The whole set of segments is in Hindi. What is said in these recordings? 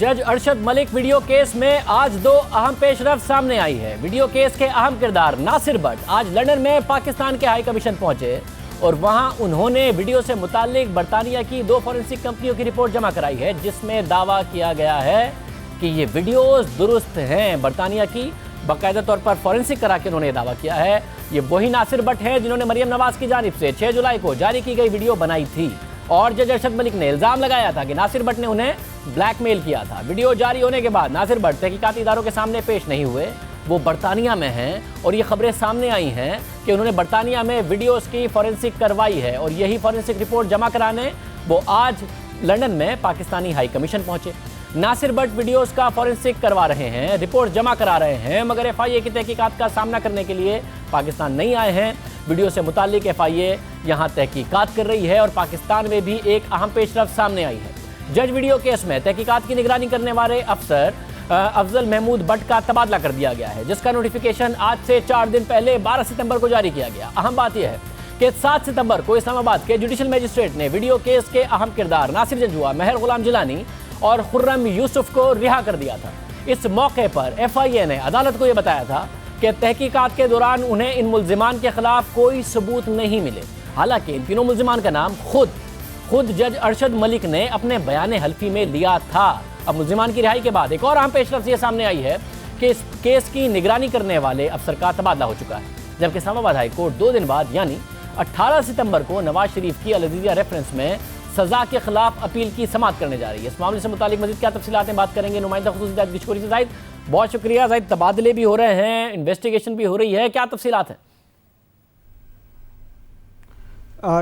जज अरशद मलिक वीडियो केस में आज दो अहम पेशरफ्त सामने आई है। वीडियो केस के अहम किरदार नासिर भट्ट आज लंदन में पाकिस्तान के हाई कमीशन पहुंचे और वहां उन्होंने वीडियो से मुताल्लिक बरतानिया की दो फॉरेंसिक कंपनियों की रिपोर्ट जमा कराई है, जिसमें दावा किया गया है कि ये वीडियोस दुरुस्त हैं। बरतानिया की बाकायदा तौर पर फॉरेंसिक करा के उन्होंने दावा किया है। ये वही नासिर भट्ट हैं जिन्होंने मरियम नवाज की जानिब से 6 जुलाई को जारी की गई वीडियो बनाई थी और जज अरशद मलिक ने इल्जाम लगाया था कि नासिर भट्ट ने उन्हें ब्लैकमेल किया था। वीडियो जारी होने के बाद नासिर भट्ट तहकीकाती इदारों के सामने पेश नहीं हुए, वो बरतानिया में हैं और ये खबरें सामने आई हैं कि उन्होंने बरतानिया में वीडियोस की फॉरेंसिक करवाई है और यही फॉरेंसिक रिपोर्ट जमा कराने वो आज लंदन में पाकिस्तानी हाई कमीशन पहुंचे। नासिर भट्ट वीडियोस का फॉरेंसिक करवा रहे हैं, रिपोर्ट जमा करा रहे हैं, मगर FIA की तहकीकात का सामना करने के लिए पाकिस्तान नहीं आए हैं। वीडियो से मुताल्लिक FIA यहाँ तहकीकात कर रही है और पाकिस्तान में भी एक अहम पेशरफ्त सामने आई है। जज वीडियो केस में तहकीकात की निगरानी करने वाले अफसर अफजल महमूद भट्ट का तबादला कर दिया गया है, जिसका नोटिफिकेशन आज से 4 दिन पहले 12 सितंबर को जारी किया गया। अहम बात यह है कि 7 सितंबर को इस्लामाबाद के जुडिशल मजिस्ट्रेट ने वीडियो केस के अहम किरदार नासिर जंजुआ, महर गुलाम जिलानी और खुर्रम यूसुफ को रिहा कर दिया था। इस मौके पर FIA ने अदालत को यह बताया था कि तहकीकात के दौरान उन्हें इन मुल्जिमान के खिलाफ कोई सबूत नहीं मिले। हालांकि इन तीनों मुल्जिमान का नाम खुद जज अरशद मलिक ने अपने बयान हल्फी में लिया था। अब मुल्जिमान की रिहाई के बाद एक और अहम पेशरफ्त ये सामने आई है कि इस केस की निगरानी करने वाले अफसर का तबादला हो चुका है, जबकि इस्लामाबाद हाई कोर्ट 2 दिन बाद यानी 18 सितंबर को नवाज शरीफ की अल-अज़ीज़िया रेफरेंस में सजा के खिलाफ अपील की समाअत करने जा रही है। इस मामले से मुतालिक मज़ीद क्या तफसीलात बात करेंगे नुमाइंदा खुसूसी जाहिद गिचकोरी से। जाहिद, बहुत शुक्रिया। जाहिद, तबादले भी हो रहे हैं, इन्वेस्टिगेशन भी हो रही है, क्या तफसीलात हैं?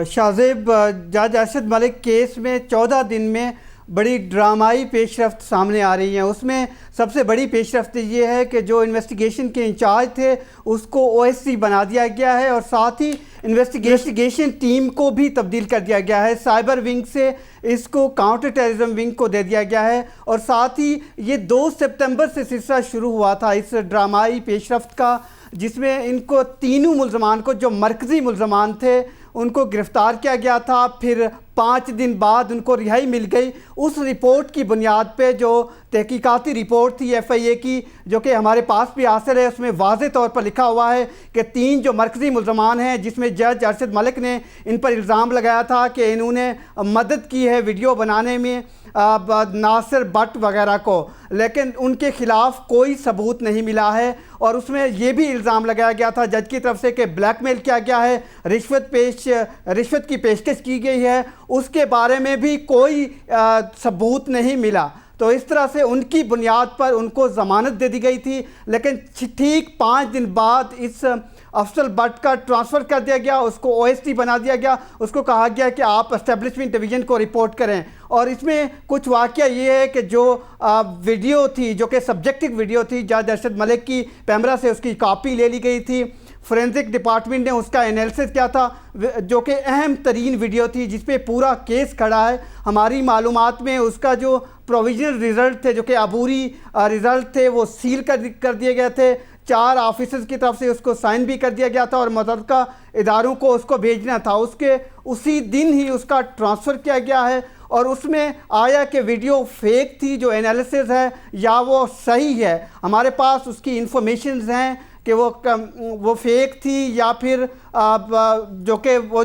शाहजेब, जज अरशद मलिक केस में 14 दिन में बड़ी ड्रामाई पेशरफ्त सामने आ रही हैं। उसमें सबसे बड़ी पेशरफ्त ये है कि जो इन्वेस्टिगेशन के इंचार्ज थे उसको OSC बना दिया गया है और साथ ही इन्वेस्टिगेशन टीम को भी तब्दील कर दिया गया है। साइबर विंग से इसको काउंटर टेररिज्म विंग को दे दिया गया है और साथ ही ये 2 सितंबर से सिलसिला शुरू हुआ था इस ड्रामाई पेशरफ्त का, जिसमें इनको तीनों मुल्ज़मान को, जो मरकज़ी मुल्ज़मान थे, उनको गिरफ़्तार किया गया था। फिर 5 दिन बाद उनको रिहाई मिल गई। उस रिपोर्ट की बुनियाद पे जो तहकीकाती रिपोर्ट थी FIA की, जो कि हमारे पास भी हासिल है, उसमें वाज़े तौर पर लिखा हुआ है कि 3 जो मरकज़ी मुल्ज़मान हैं, जिसमें जज अरशद मलिक ने इन पर इल्ज़ाम लगाया था कि इन्होंने मदद की है वीडियो बनाने में नासिर भट्ट वगैरह को, लेकिन उनके ख़िलाफ़ कोई सबूत नहीं मिला है। और उसमें यह भी इल्ज़ाम लगाया गया था जज की तरफ से कि ब्लैकमेल किया गया है, रिश्वत की पेशकश की गई है, उसके बारे में भी कोई सबूत नहीं मिला। तो इस तरह से उनकी बुनियाद पर उनको ज़मानत दे दी गई थी, लेकिन ठीक 5 दिन बाद इस अफजल भट्ट का ट्रांसफ़र कर दिया गया, उसको OSD बना दिया गया, उसको कहा गया कि आप एस्टेब्लिशमेंट डिवीज़न को रिपोर्ट करें। और इसमें कुछ वाक़या ये है कि जो वीडियो थी, जो कि सब्जेक्टिव वीडियो थी, जज अरशद मलिक की पैमरा से उसकी कॉपी ले ली गई थी। फोरेंसिक डिपार्टमेंट ने उसका एनालिसिस किया था, जो कि अहम तरीन वीडियो थी जिस पे पूरा केस खड़ा है। हमारी मालूमात में उसका जो प्रोविजनल रिज़ल्ट थे, जो कि अबूरी रिज़ल्ट थे, वो सील कर दिए गए थे। 4 ऑफिसर्स की तरफ से उसको साइन भी कर दिया गया था और मुतल्लिका इदारों को उसको भेजना था। उसके उसी दिन ही उसका ट्रांसफ़र किया गया है और उसमें आया कि वीडियो फेक थी, जो एनालिसिस है, या वो सही है। हमारे पास उसकी इंफॉर्मेशंस हैं कि वो फेक थी या फिर जो कि वो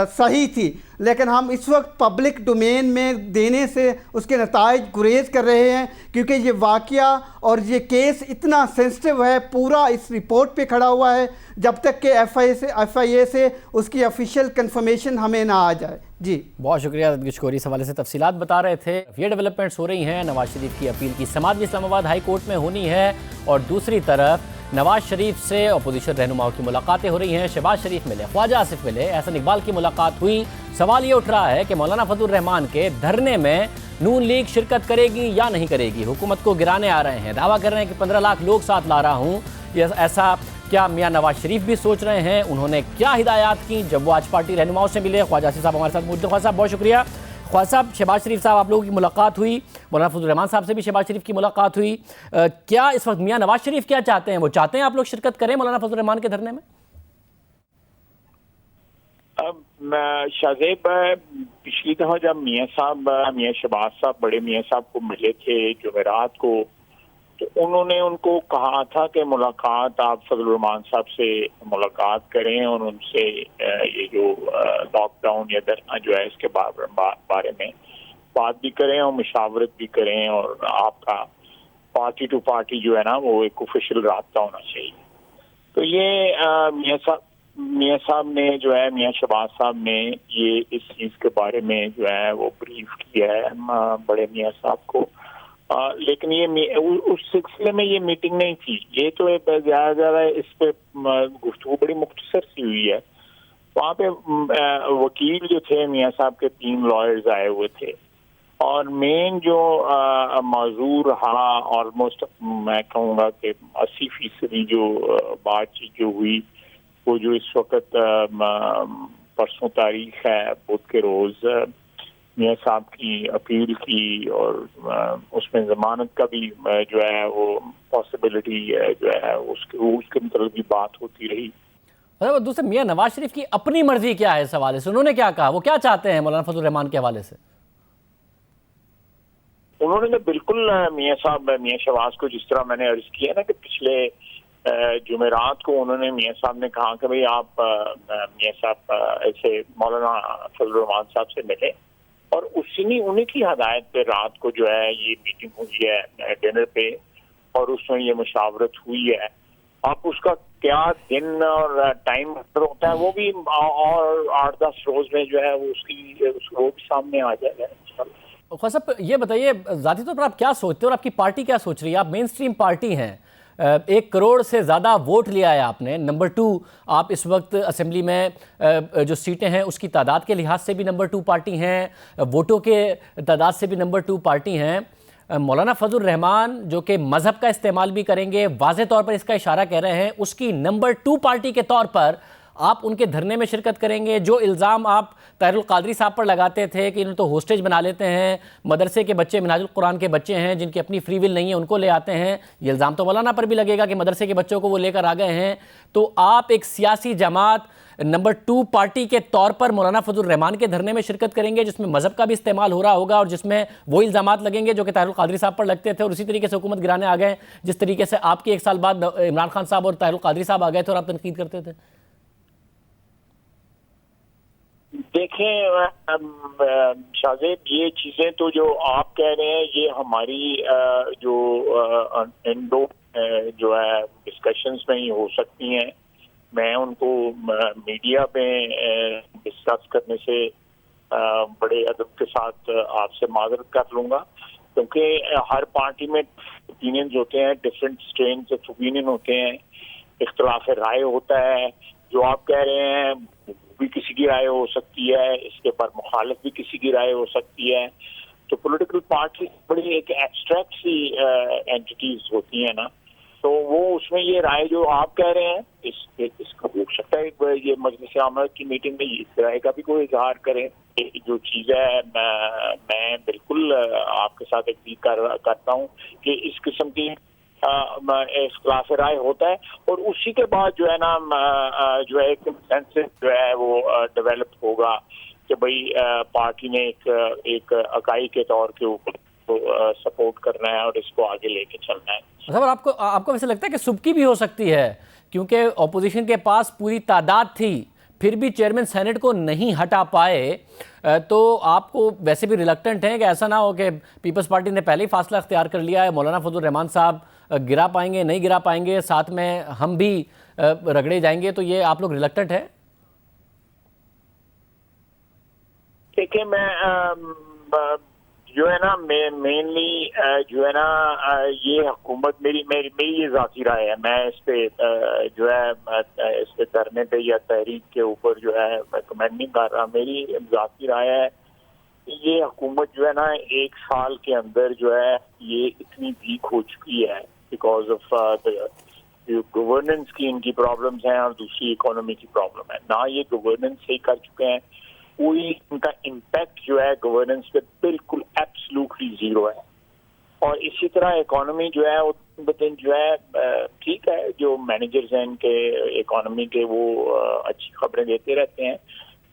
सही थी, लेकिन हम इस वक्त पब्लिक डोमेन में देने से उसके नताइज गुरेज कर रहे हैं, क्योंकि ये वाक़या और ये केस इतना सेंसिटिव है, पूरा इस रिपोर्ट पे खड़ा हुआ है, जब तक कि FIA से उसकी ऑफिशियल कंफर्मेशन हमें ना आ जाए। जी, बहुत शुक्रिया गिचकोरी, इस हवाले से तफसीलात बता रहे थे। ये डेवलपमेंट्स हो रही हैं, नवाज शरीफ की अपील की समाअत इस्लामाबाद हाई कोर्ट में होनी है और दूसरी तरफ नवाज शरीफ से अपोजिशन रहनुमाओं की मुलाकातें हो रही हैं। शहबाज शरीफ मिले, ख्वाजा आसिफ मिले, एहसन इकबाल की मुलाकात हुई। सवाल ये उठ रहा है कि मौलाना फजलुर रहमान के धरने में नून लीग शिरकत करेगी या नहीं करेगी। हुकूमत को गिराने आ रहे हैं, दावा कर रहे हैं कि 15 लाख लोग साथ ला रहा हूँ। ऐसा क्या मियाँ नवाज शरीफ भी सोच रहे हैं? उन्होंने क्या हिदायत की जब वो आज पार्टी रहनुमाओं से मिले? ख्वाजा आसिफ साहब हमारे साथ मौजूद हैं। ख्वाजा साहब, बहुत शुक्रिया। ख्वाजा साहब, शहबाज शरीफ साहब आप लोगों की मुलाकात हुई, मौलाना फजलुर रहमान साहब से भी शहबाज शरीफ की मुलाकात हुई। क्या इस वक्त मियाँ नवाज शरीफ क्या चाहते हैं? वो चाहते हैं आप लोग शिरकत करें मौलाना फजलुर रहमान के धरने में? अब शाहजेब, पिछली दफा जब मियाँ शहबाज साहब बड़े मियाँ साहब को मिले थे जुमेरात को, तो उन्होंने उनको कहा था कि मुलाकात आप फजल रहमान साहब से मुलाकात करें और उनसे ये जो लॉकडाउन या धरना जो है इसके बारे में बात भी करें और मुशावरत भी करें, और आपका पार्टी टू पार्टी जो है ना वो एक ऑफिशियल राब्ता होना चाहिए। तो ये मियाँ साहब ने जो है, मियाँ शहबाज साहब ने ये इस चीज़ के बारे में जो है वो ब्रीफ किया है बड़े मियाँ साहब को। लेकिन ये उस सिलसिले में ये मीटिंग नहीं थी, ये तो ज़्यादा इस पे गुफ्तगू बड़ी मुख्तसर सी हुई है। वहाँ पे वकील जो थे मियाँ साहब के 3 लॉयर्स आए हुए थे, और मेन जो मौजू रहा ऑलमोस्ट मैं कहूँगा कि 80% जो बातचीत जो हुई वो जो इस वक्त परसों तारीख है बुध के रोज़ मियाँ साहब की अपील की, और उसमें ज़मानत का भी जो है वो पॉसिबिलिटी जो है उसके मतलब भी बात होती रही। मतलब दूसरे मियाँ नवाज शरीफ की अपनी मर्जी क्या है इस हवाले से? उन्होंने क्या कहा, वो क्या चाहते हैं मौलाना फजल रहमान के हवाले से? उन्होंने तो बिल्कुल मियाँ शहबाज को, जिस तरह मैंने अर्ज किया ना कि पिछले जुमेरात को उन्होंने मियाँ साहब ने कहा कि भाई आप मियाँ साहब ऐसे मौलाना फजल रहमान साहब से मिले, और उन्हीं की हदायत पे रात को जो है ये मीटिंग हुई है डिनर पे, और उसमें ये मुशावरत हुई है। आप उसका क्या दिन और टाइम होता है वो भी और 8-10 रोज में जो है वो भी सामने आ जाएगा। ख्वाजा साहब ये बताइए, ज़ाती तौर पर आप क्या सोचते हो और आपकी पार्टी क्या सोच रही है? आप मेन स्ट्रीम पार्टी हैं, 1 करोड़ से ज़्यादा वोट लिया है आपने, नंबर 2 आप इस वक्त असेंबली में जो सीटें हैं उसकी तादाद के लिहाज से भी नंबर 2 पार्टी हैं, वोटों के तादाद से भी नंबर 2 पार्टी हैं। मौलाना फजल रहमान जो कि मज़हब का इस्तेमाल भी करेंगे, वाज़े तौर पर इसका इशारा कह रहे हैं, उसकी नंबर 2 पार्टी के तौर पर आप उनके धरने में शिरकत करेंगे? जो इल्ज़ाम आप ताहिरुल कादरी साहब पर लगाते थे कि इन्हें तो होस्टेज बना लेते हैं, मदरसे के बच्चे मिनहाजुल कुरान के बच्चे हैं जिनकी अपनी फ्री विल नहीं है उनको ले आते हैं, ये इल्ज़ाम तो मौलाना पर भी लगेगा कि मदरसे के बच्चों को वो लेकर आ गए हैं। तो आप एक सियासी जमात नंबर 2 पार्टी के तौर पर मौलाना फजल रहमान के धरने में शिरकत करेंगे जिसमें मज़हब का भी इस्तेमाल हो रहा होगा और जिसमें वो इल्ज़ामात लगेंगे जो कि ताहिरुल कादरी साहब पर लगते थे और उसी तरीके से हुकूमत गिराने आ गए, जिस तरीके से आपके 1 साल बाद इमरान खान साहब और ताहिरुल कादरी साहब आ गए थे और आप तनकीद करते थे? देखें शाहजेब, ये चीज़ें तो जो आप कह रहे हैं ये हमारी जो इंडो जो है डिस्कशंस में ही हो सकती हैं। मैं उनको मीडिया में डिस्कस करने से बड़े अदब के साथ आपसे माजरत कर लूँगा, क्योंकि हर पार्टी में ओपिनियंस होते हैं, डिफरेंट स्ट्रेन ऑफ ओपिनियन होते हैं, इख्तलाफ राय होता है। जो आप कह रहे हैं भी किसी की राय हो सकती है, इसके पर मुखालिफ भी किसी की राय हो सकती है। तो पॉलिटिकल पार्टी बड़ी एक एब्स्ट्रैक्ट सी एंटिटीज होती है ना, तो वो उसमें ये राय जो आप कह रहे हैं इसका हो सकता है ये मजलिस आमला की मीटिंग में इस राय का भी कोई इजहार करें। जो चीज़ है मैं बिल्कुल आपके साथ एग्री करता हूँ कि इस किस्म की इख्तिलाफ राय होता है, और उसी के बाद जो है ना जो है एक कंसेंसस जो है वो डेवलप होगा कि भाई पार्टी ने एक इकाई के तौर के ऊपर तो सपोर्ट करना है और इसको आगे लेके चलना है। मतलब आपको वैसे लगता है कि सुबकी भी हो सकती है, क्योंकि ऑपोजिशन के पास पूरी तादाद थी फिर भी चेयरमैन सेनेट को नहीं हटा पाए, तो आपको वैसे भी रिलक्टेंट हैं कि ऐसा ना हो कि पीपल्स पार्टी ने पहले ही फासला अख्तियार कर लिया है, मौलाना फजल रहमान साहब गिरा पाएंगे नहीं गिरा पाएंगे, साथ में हम भी रगड़े जाएंगे, तो ये आप लोग रिलक्टेंट है? देखिए मैं जो है ना मेनली जो है ना ये हुकूमत मेरी ये ज़ाती राय है, मैं इस पे जो है इस पे धरने पे या तहरीक के ऊपर जो है मैं कमेंट नहीं कर रहा। मेरी ज़ाती राय है ये हुकूमत जो है ना 1 साल के अंदर जो है ये इतनी वीक हो चुकी है बिकॉज ऑफ गवर्नेंस की इनकी प्रॉब्लम्स हैं और दूसरी इकोनॉमी की प्रॉब्लम है ना। ये गवर्नेंस सही कर चुके हैं, कोई इनका इम्पैक्ट जो है गवर्नेंस पे बिल्कुल एब्सोल्युटली जीरो है, और इसी तरह इकोनॉमी जो है वो दिन जो है ठीक है, जो मैनेजर्स हैं इनके इकोनॉमी के वो अच्छी खबरें देते रहते हैं,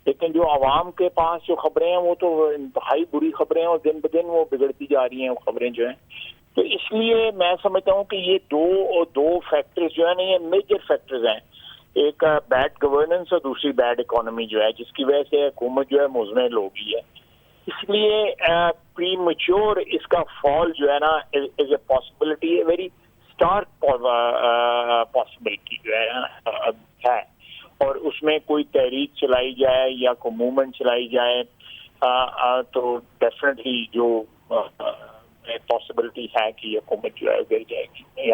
लेकिन जो आवाम के पास जो खबरें हैं वो तो इंतहाई बुरी खबरें हैं और दिन ब दिन वो बिगड़ती जा रही हैं वो खबरें जो हैं। तो इसलिए मैं समझता हूँ कि ये दो फैक्टर्स जो है ना, ये मेजर फैक्टर्स हैं। एक बैड गवर्नेंस और दूसरी बैड इकोनॉमी जो है, जिसकी वजह से हुकूमत जो है मुज़म्मिल हो गई है। इसलिए प्री मैच्योर इसका फॉल जो है ना is a possibility, very stark possibility जो है और उसमें कोई तहरीक चलाई जाए या कोई मूवमेंट चलाई जाए तो डेफिनेटली जो पॉसिबिलिटी है कि हुकूमत जो है गिर जाएगी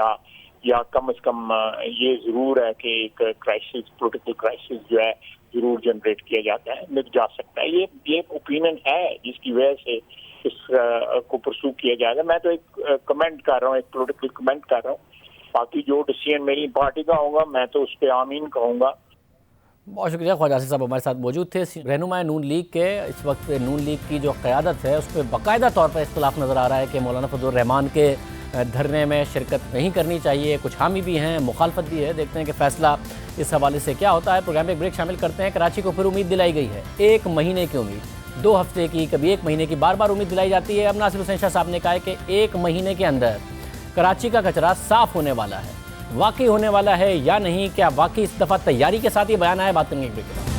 या कम से कम ये ज़रूर है कि एक क्राइसिस, पॉलिटिकल क्राइसिस जो है ज़रूर जनरेट किया जाता है, मिट जा सकता है। ये ओपिनियन है जिसकी वजह से इस को परसू किया जाएगा। मैं तो एक कमेंट कर रहा हूँ, एक पॉलिटिकल कमेंट कर रहा हूँ। बाकी जो डिसीजन मेरी पार्टी का होगा मैं तो उस पर आमीन कहूँगा। बहुत शुक्रिया। ख्वाजा आसिफ साहब हमारे साथ मौजूद थे। रहनुमाए नून लीग के इस वक्त नून लीग की जो क़यादत है उस पर बाकायदा तौर पर इख्तलाफ नज़र आ रहा है कि मौलाना फजलुर रहमान के धरने में शिरकत नहीं करनी चाहिए। कुछ हामी भी हैं, मुखालफत भी है। देखते हैं कि फ़ैसला इस हवाले से क्या होता है। प्रोग्राम में एक ब्रेक शामिल करते हैं। कराची को फिर उम्मीद दिलाई गई है, 1 महीने की उम्मीद, 2 हफ्ते की, कभी 1 महीने की, बार बार उम्मीद दिलाई जाती है। अब नासिर हुसैन शाह साहब ने कहा है कि 1 महीने के अंदर कराची का कचरा साफ़ होने वाला है। वाकई होने वाला है या नहीं, क्या वाकई इस दफ़ा तैयारी के साथ ये बयान आया? बात करेंगे एक ब्रेक के बाद।